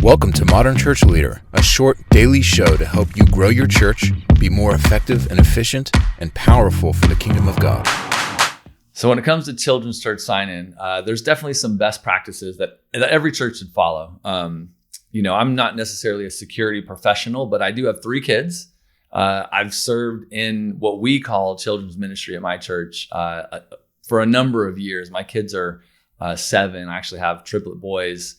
Welcome to Modern Church Leader, a short daily show to help you grow your church, be more effective and efficient, and powerful for the kingdom of God. So when it comes to children's church sign-in, there's definitely some best practices that every church should follow. I'm not necessarily a security professional, but I do have 3 kids. I've served in what we call children's ministry at my church for a number of years. My kids are 7. I actually have triplet boys,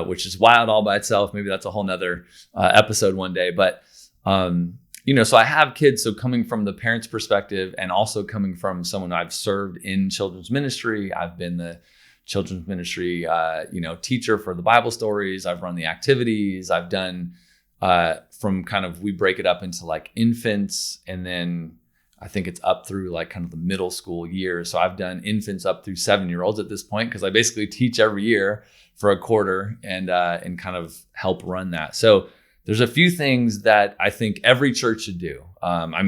which is wild all by itself. Maybe that's a whole nother episode one day. But, so I have kids. So coming from the parents' perspective and also coming from someone I've served in children's ministry, I've been the children's ministry, teacher for the Bible stories. I've run the activities. I've done from kind of, we break it up into like infants, and then I think it's up through like kind of the middle school years. So I've done infants up through 7-year-olds at this point, because I basically teach every year for a quarter and kind of help run that. So there's a few things that I think every church should do. I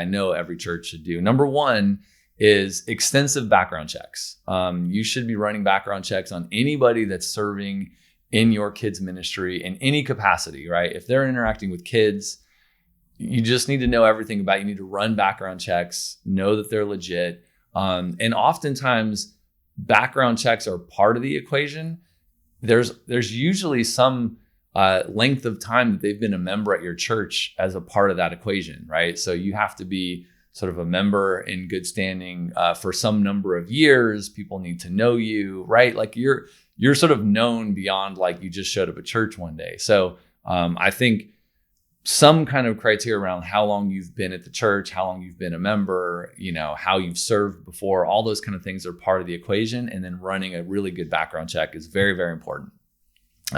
know every church should do. Number one is extensive background checks. You should be running background checks on anybody that's serving in your kids' ministry in any capacity, right? If they're interacting with kids, you just need to know everything about it. You need to run background checks, know that they're legit. And oftentimes background checks are part of the equation. There's usually some length of time that they've been a member at your church as a part of that equation, right? So you have to be sort of a member in good standing for some number of years. People need to know you, right? Like you're sort of known beyond like you just showed up at church one day. So I think some kind of criteria around how long you've been at the church, how long you've been a member, how you've served before, all those kind of things are part of the equation. And then running a really good background check is very, very important.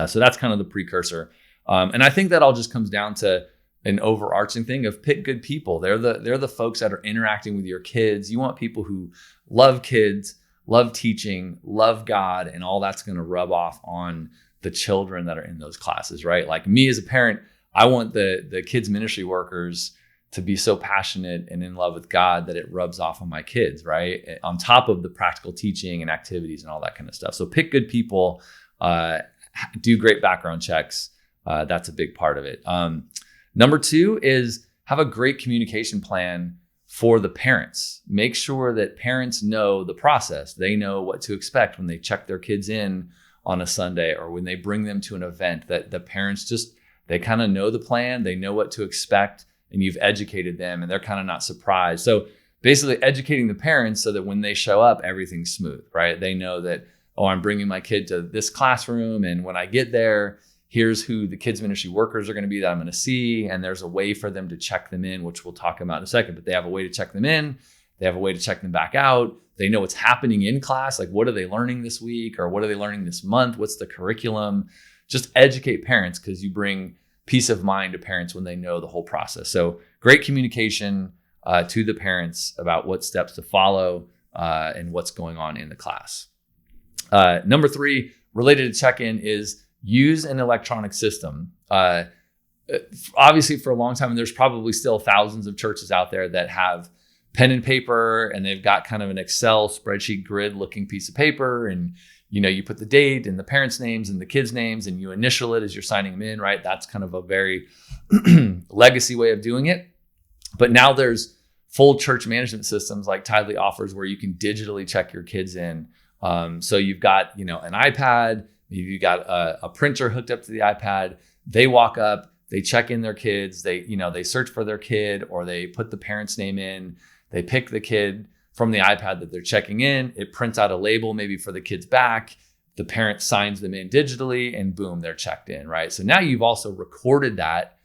So that's kind of the precursor. And I think that all just comes down to an overarching thing of pick good people. They're the folks that are interacting with your kids. You want people who love kids, love teaching, love God, and all that's going to rub off on the children that are in those classes, right? Like me as a parent, I want the kids ministry workers to be so passionate and in love with God that it rubs off on my kids, right? On top of the practical teaching and activities and all that kind of stuff. So pick good people, do great background checks. That's a big part of it. Number 2 is have a great communication plan for the parents. Make sure that parents know the process. They know what to expect when they check their kids in on a Sunday or when they bring them to an event, that the parents they kind of know the plan, they know what to expect, and you've educated them and they're kind of not surprised. So basically educating the parents so that when they show up, everything's smooth, right? They know that, I'm bringing my kid to this classroom, and when I get there, here's who the kids ministry workers are going to be that I'm going to see. And there's a way for them to check them in, which we'll talk about in a second, but they have a way to check them in. They have a way to check them back out. They know what's happening in class. Like, what are they learning this week? Or what are they learning this month? What's the curriculum? Just educate parents, because you bring peace of mind to parents when they know the whole process. So great communication to the parents about what steps to follow and what's going on in the class. Number 3, related to Checkin, is use an electronic system. Obviously, for a long time, and there's probably still thousands of churches out there that have pen and paper, and they've got kind of an Excel spreadsheet grid looking piece of paper, and you put the date and the parents' names and the kids' names, and you initial it as you're signing them in, right? That's kind of a very legacy way of doing it. But now there's full church management systems like Tithely offers, where you can digitally check your kids in. So you've got, an iPad, maybe you got a printer hooked up to the iPad. They walk up, they check in their kids, they search for their kid, or they put the parent's name in, they pick the kid from the iPad that they're checking in. It prints out a label maybe for the kid's back. The parent signs them in digitally, and boom, they're checked in, right? So now you've also recorded that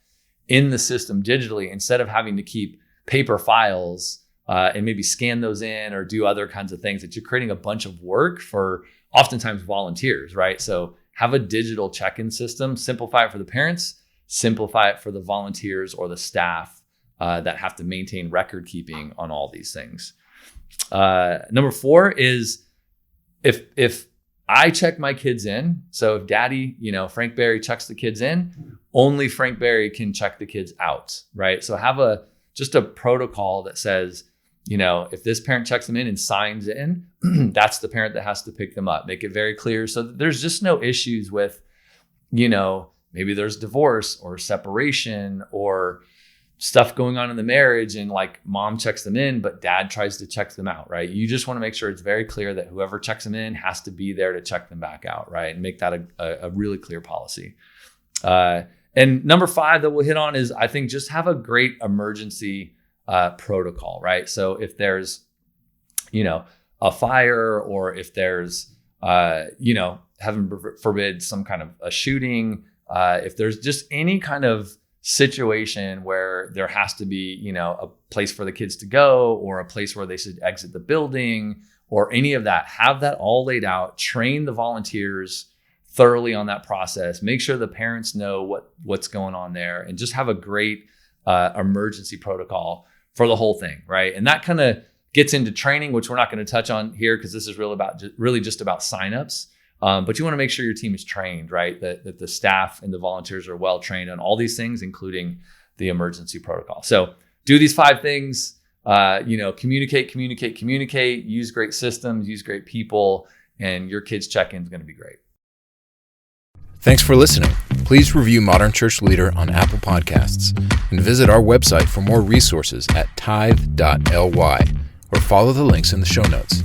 in the system digitally, instead of having to keep paper files and maybe scan those in or do other kinds of things, that you're creating a bunch of work for oftentimes volunteers, right? So have a digital check-in system, simplify it for the parents, simplify it for the volunteers or the staff that have to maintain record keeping on all these things. Number 4 is if I check my kids in, so if daddy, Frank Barry checks the kids in, only Frank Barry can check the kids out, right? So have just a protocol that says, if this parent checks them in and signs in, that's the parent that has to pick them up. Make it very clear so that there's just no issues with maybe there's divorce or separation or stuff going on in the marriage, and like mom checks them in, but dad tries to check them out, right? You just want to make sure it's very clear that whoever checks them in has to be there to check them back out, right? And make that a really clear policy. And number 5 that we'll hit on is, I think, just have a great emergency protocol, right? So if there's, a fire, or if there's, heaven forbid, some kind of a shooting, if there's just any kind of situation where there has to be, a place for the kids to go, or a place where they should exit the building, or any of that, have that all laid out, train the volunteers thoroughly on that process, make sure the parents know what's going on there, and just have a great emergency protocol for the whole thing, right? And that kind of gets into training, which we're not going to touch on here because this is really just about signups. But you want to make sure your team is trained, right? That the staff and the volunteers are well trained on all these things, including the emergency protocol. So do these 5 things, communicate, use great systems, use great people, and your kids' check-in is going to be great. Thanks for listening. Please review Modern Church Leader on Apple Podcasts and visit our website for more resources at tithe.ly, or follow the links in the show notes.